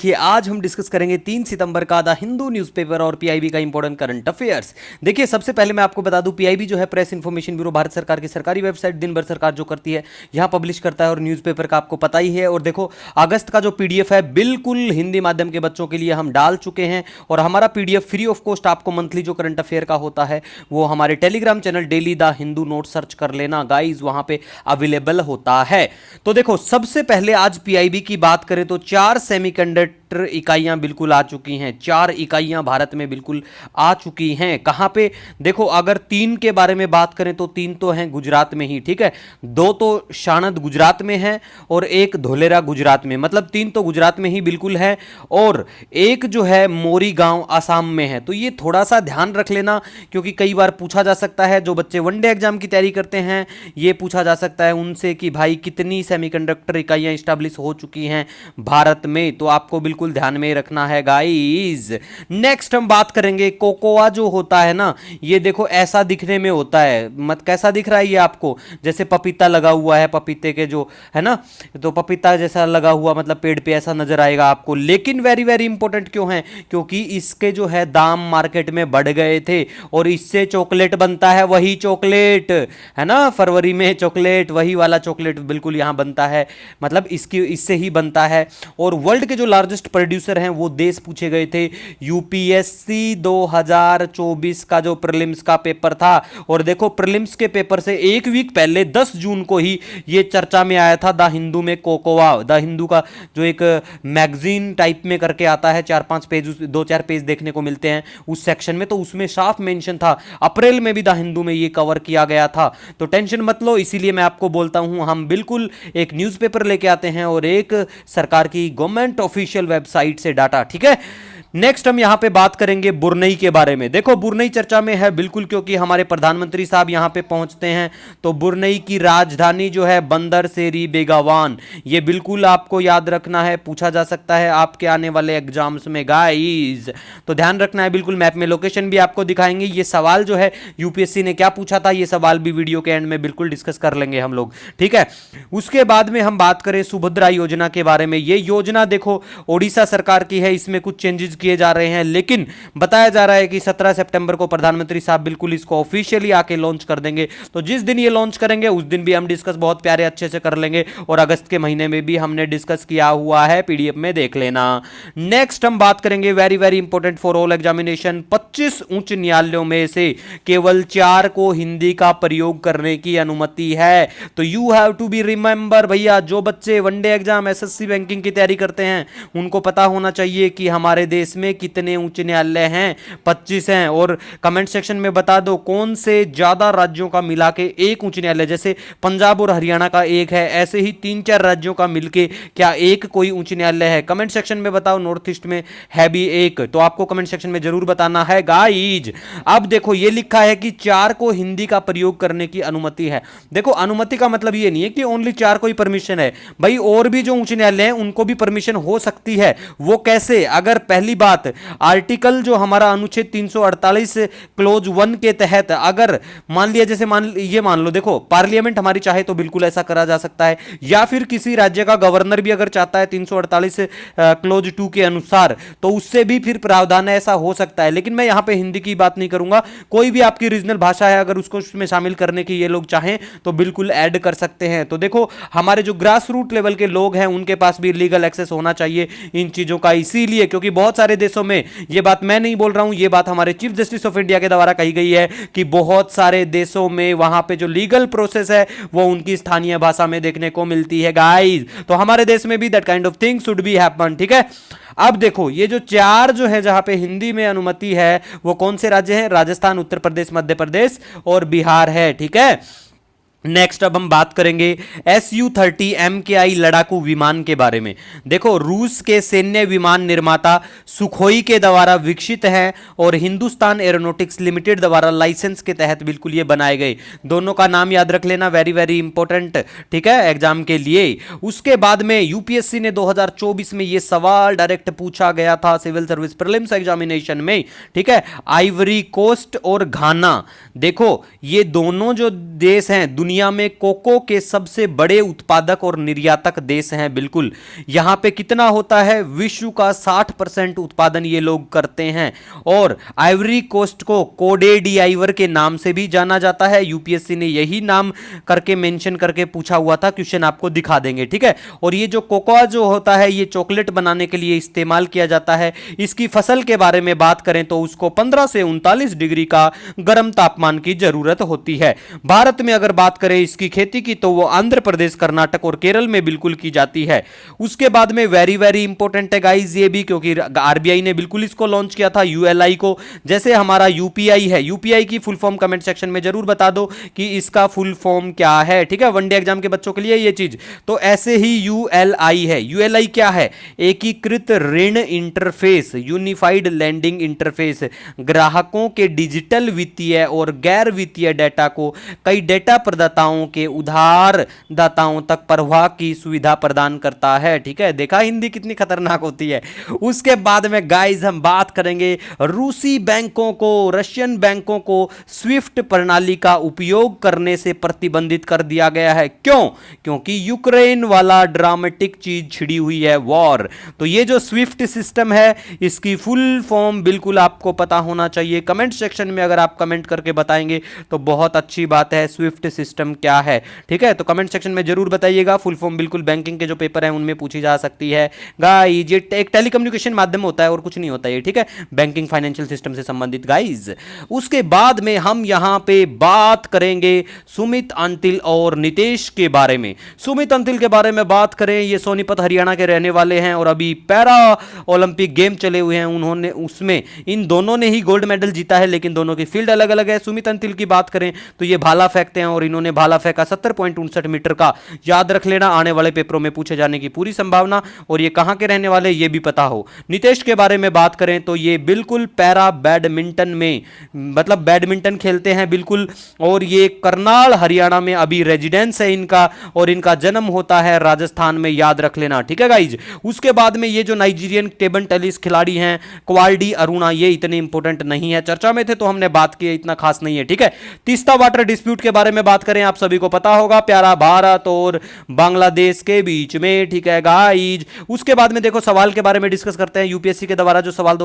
देखिए आज हम डिस्कस करेंगे 3 सितंबर का द हिंदू न्यूज़पेपर और पीआईबी का इंपॉर्टेंट करंट अफेयर्स। देखिए सबसे पहले मैं आपको बता दूं, पीआईबी जो है प्रेस इंफॉर्मेशन ब्यूरो, भारत सरकार की सरकारी वेबसाइट, दिन भर सरकार जो करती है यहां पब्लिश करता है, और न्यूज़पेपर का आपको पता ही है। और देखो अगस्त का जो पीडीएफ है बिल्कुल हिंदी माध्यम के बच्चों के लिए हम डाल चुके हैं, और हमारा पीडीएफ फ्री ऑफ कॉस्ट आपको मंथली जो करंट अफेयर का होता है वो हमारे Telegram channel daily the Hindu note search कर लेना गाइज, वहां पे अवेलेबल होता है। तो देखो सबसे पहले आज पीआईबी की बात करें तो 4 सेमीकंडक्टर इकाइयां बिल्कुल आ चुकी हैं। 4 इकाइयां भारत में बिल्कुल आ चुकी हैं। कहां पे? देखो अगर 3 के बारे में बात करें तो 3 तो हैं गुजरात में ही, ठीक है। 2 तो शानद गुजरात में है और 1 धोलेरा गुजरात में, मतलब 3 तो गुजरात में ही बिल्कुल है, और 1 जो है मोरी गांव आसाम में है। तो ये थोड़ा सा ध्यान रख लेना, क्योंकि कई बार पूछा जा सकता है, जो बच्चे वनडे एग्जाम की तैयारी करते हैं ये पूछा जा सकता है उनसे कि भाई कितनी सेमीकंडक्टर इकाइयां स्टैब्लिश हो चुकी हैं भारत में। तो आपको बिल्कुल ध्यान में रखना है गाइस। नेक्स्ट हम बात करेंगे कोकोआ जो होता है ना, ये देखो ऐसा दिखने में होता है, मत कैसा दिख रहा है ये आपको? जैसे पपीता लगा हुआ है, पपीते के जो है ना, तो पपीता जैसा लगा हुआ, मतलब पेड़ पे ऐसा नजर आएगा आपको। लेकिन वेरी वेरी इंपॉर्टेंट क्यों है? क्योंकि इसके जो है दाम मार्केट में बढ़ गए थे, और इससे चॉकलेट बनता है, वही चॉकलेट है ना, फरवरी में चॉकलेट, वही वाला चॉकलेट बिल्कुल यहां बनता है, मतलब इससे ही बनता है। और वर्ल्ड के जो लार्जेस्ट प्रोड्यूसर हैं वो देश पूछे गए थे। यूपीएससी 2024 का जो प्रीलिम्स का पेपर था, और देखो प्रीलिम्स के पेपर से एक वीक पहले 10 जून को ही ये चर्चा में आया था द हिंदू में कोकोआ। द हिंदू का जो एक मैगजीन टाइप में करके आता है, 4-5 पेज, 2-4 पेज देखने को मिलते हैं उस सेक्शन में, तो उसमें साफ मेंशन था। अप्रैल में भी द हिंदू में ये कवर किया गया था। तो टेंशन मत लो, इसीलिए मैं आपको बोलता हूं हम बिल्कुल एक न्यूज़पेपर लेके आते हैं और एक सरकार की गवर्नमेंट ऑफिशियल वेबसाइट से डाटा, ठीक है। नेक्स्ट हम यहां पे बात करेंगे बुरनई के बारे में। देखो बुरनई चर्चा में है बिल्कुल, क्योंकि हमारे प्रधानमंत्री साहब यहां पे पहुंचते हैं। तो बुरनई की राजधानी जो है बंदर सेरी बेगावान, ये बिल्कुल आपको याद रखना है, पूछा जा सकता है आपके आने वाले एग्जाम्स में गाइस, तो ध्यान रखना है बिल्कुल। मैप में लोकेशन भी आपको दिखाएंगे। ये सवाल जो है यूपीएससी ने क्या पूछा था, ये सवाल भी वीडियो के एंड में बिल्कुल डिस्कस कर लेंगे हम लोग, ठीक है। उसके बाद में हम बात करें सुभद्रा योजना के बारे में। ये योजना देखो ओडिशा सरकार की है, इसमें कुछ चेंजेस किए जा रहे हैं, लेकिन बताया जा रहा है कि 17 सितंबर को प्रधानमंत्री साहब बिल्कुल इसको ऑफिशियली आके लॉन्च कर देंगे। तो जिस दिन ये लॉन्च करेंगे उस दिन भी हम डिस्कस बहुत प्यारे अच्छे से कर लेंगे, और अगस्त के महीने में भी हमने डिस्कस किया हुआ है, पीडीएफ में देख लेना। नेक्स्ट हम बात करेंगे very very important for all examination, 25 उच्च न्यायालयों में से केवल 4 को हिंदी का प्रयोग करने की अनुमति है। तो you have to be remember भैया, जो बच्चे वनडे एग्जाम एसएससी बैंकिंग की तैयारी करते हैं उनको पता होना चाहिए कि हमारे देश में कितने उच्च न्यायालय हैं। 25 हैं। और कमेंट सेक्शन में बता दो कौन से ज्यादा राज्यों का मिला के एक उच्च न्यायालय, जैसे पंजाब और हरियाणा का एक है, ऐसे ही 3-4 राज्यों का मिलके क्या एक कोई उच्च न्यायालय है? कमेंट सेक्शन में बताओ। नॉर्थ ईस्ट में है भी एक, तो आपको कमेंट सेक्शन में जरूर बताना है गाइज। अब देखो ये लिखा है कि 4 को हिंदी का प्रयोग करने की अनुमति है। देखो अनुमति का मतलब ये नहीं है कि ओनली 4 को ही परमिशन है भाई, और भी जो उच्च न्यायालय हैं उनको भी परमिशन हो सकती है। वो कैसे? अगर पहली बात आर्टिकल जो हमारा अनुच्छेद 348 क्लोज 1 के तहत, अगर मान लिया, जैसे मान लो, देखो पार्लियामेंट हमारी चाहे तो बिल्कुल ऐसा करा जा सकता है, या फिर किसी राज्य का गवर्नर भी अगर चाहता है 348 क्लोज 2 के अनुसार, तो उससे भी फिर प्रावधान ऐसा हो सकता है। लेकिन मैं यहां पे हिंदी की बात नहीं करूंगा, कोई भी आपकी रीजनल भाषा है अगर उसको उसमें शामिल करने की ये लोग चाहें तो बिल्कुल ऐड कर सकते हैं। तो देखो हमारे जो ग्रास रूट लेवल के लोग हैं उनके पास भी लीगल एक्सेस होना चाहिए इन चीजों का, इसीलिए क्योंकि बहुत सारे देशों में, ये बात मैं नहीं बोल रहा हूं, ये बात हमारे चीफ जस्टिस ऑफ इंडिया के द्वारा कही गई है कि बहुत सारे देशों में वहां पे जो लीगल प्रोसेस है वो उनकी स्थानीय भाषा में देखने को मिलती है गाइस। तो हमारे देश में भी that kind of thing should be happen, ठीक है। अब देखो ये जो 4 जो है जहां पे हिंदी में अनुमति है वो कौन से राज्य हैं? राजस्थान, उत्तर प्रदेश, मध्य प्रदेश और बिहार है, ठीक है। नेक्स्ट अब हम बात करेंगे Su-30 MKI लड़ाकू विमान के बारे में। देखो रूस के सैन्य विमान निर्माता सुखोई के द्वारा विकसित है और हिंदुस्तान एरोनॉटिक्स लिमिटेड द्वारा लाइसेंस के तहत बिल्कुल ये बनाए गए। दोनों का नाम याद रख लेना, वेरी वेरी इंपॉर्टेंट, ठीक है, एग्जाम के लिए। उसके बाद में यूपीएससी ने 2024 में ये सवाल डायरेक्ट पूछा गया था सिविल सर्विस प्रीलिम्स एग्जामिनेशन में, ठीक है। आइवरी कोस्ट और घाना, देखो ये दोनों जो देश हैं दुनिया दुनिया में कोको के सबसे बड़े उत्पादक और निर्यातक देश हैं। बिल्कुल, यहां पे कितना होता है, विश्व का 60% उत्पादन ये लोग करते हैं। और आइवरी कोस्ट को कोडे डी आइवर के नाम से भी जाना जाता है। यूपीएससी ने यही नाम करके मेंशन करके पूछा हुआ था, क्वेश्चन आपको दिखा देंगे, ठीक है। और ये जो कोकोआ जो होता है ये चॉकलेट बनाने के लिए इस्तेमाल किया जाता है। इसकी फसल के बारे में बात करें तो उसको 15 से 39 डिग्री का गर्म तापमान की जरूरत होती है। भारत में अगर बात करें इसकी खेती की तो वो आंध्र प्रदेश, कर्नाटक और केरल में बिल्कुल की जाती है। उसके बाद में वेरी वेरी इंपॉर्टेंट है गाइस ये भी, क्योंकि आरबीआई ने बिल्कुल इसको लॉन्च किया था यूएलआई को। जैसे हमारा यूपीआई है, यूपीआई की फुल फॉर्म कमेंट सेक्शन में जरूर बता दो कि इसका फुल फॉर्म क्या है, ठीक है, वनडे एग्जाम के बच्चों के लिए ये चीज। तो ऐसे ही यूएलआई है। यूएलआई क्या है, एकीकृत ऋण इंटरफेस, यूनिफाइड लैंडिंग इंटरफेस, ग्राहकों के डिजिटल वित्तीय और गैर वित्तीय डेटा को कई डेटा प्रदाताओं के उधार दाताओं तक प्रवाह की सुविधा प्रदान करता है, ठीक है। देखा हिंदी कितनी खतरनाक होती है। उसके बाद में गाइस हम बात करेंगे रूसी बैंकों को, रशियन बैंकों को स्विफ्ट प्रणाली का उपयोग करने से प्रतिबंधित कर दिया गया है। क्यों? क्योंकि यूक्रेन वाला ड्रामेटिक चीज छिड़ी हुई है, वॉर। तो ये जो स्विफ्ट सिस्टम है इसकी फुल फॉर्म बिल्कुल आपको पता होना चाहिए। कमेंट सेक्शन में अगर आप कमेंट करके बताएंगे तो बहुत अच्छी बात है। स्विफ्ट सिस्टम क्या है, ठीक है, तो कमेंट सेक्शन में जरूर बताइएगा। फुल फॉर्म बिल्कुल बैंकिंग के जो पेपर हैं उनमें पूछी जा सकती है गाइज। ये एक टेलीकम्युनिकेशन माध्यम होता है और कुछ नहीं होता है, ठीक है, बैंकिंग फाइनेंशियल सिस्टम से संबंधित गाइज। उसके बाद में हम यहां पे बात करेंगे सुमित अंतिल और नितेश के बारे में। सुमित अंतिल के बारे में बात करें, ये सोनीपत हरियाणा के रहने वाले हैं और अभी पैरा ओलंपिक गेम चले हुए हैं, उन्होंने उसमें इन दोनों ने ही गोल्ड मेडल जीता है, लेकिन दोनों की फील्ड अलग अलग है। सुमित अंतिल की बात करें तो ये भाला फेंकते हैं और इन्होंने भाला फेंका 70.59 मीटर का। याद रख लेना, आने वाले पेपरों में पूछे जाने की पूरी संभावना। और ये कहां के रहने वाले ये भी पता हो। नितेश के बारे में बात करें तो ये बिल्कुल पैरा बैडमिंटन में, मतलब बैडमिंटन खेलते हैं बिल्कुल। और ये करनाल हरियाणा में अभी रेजिडेंस है इनका, और इनका जन्म होता है राजस्थान में, याद रख लेना, ठीक है गाइज। उसके बाद में ये जो नाइजीरियन टेबल टेनिस खिलाड़ी हैं क्वाल्डी अरुणा, ये इतने इंपॉर्टेंट नहीं है, चर्चा में थे तो हमने बात की, इतना खास नहीं है, ठीक है। तीस्ता वाटर डिस्प्यूट के बारे में बात करें, आप सभी को पता होगा, प्यारा भारत और बांग्लादेश के बीच में, ठीक है गाइज। उसके बाद में देखो सवाल के बारे में डिस्कस करते हैं। यूपीएससी के द्वारा जो सवाल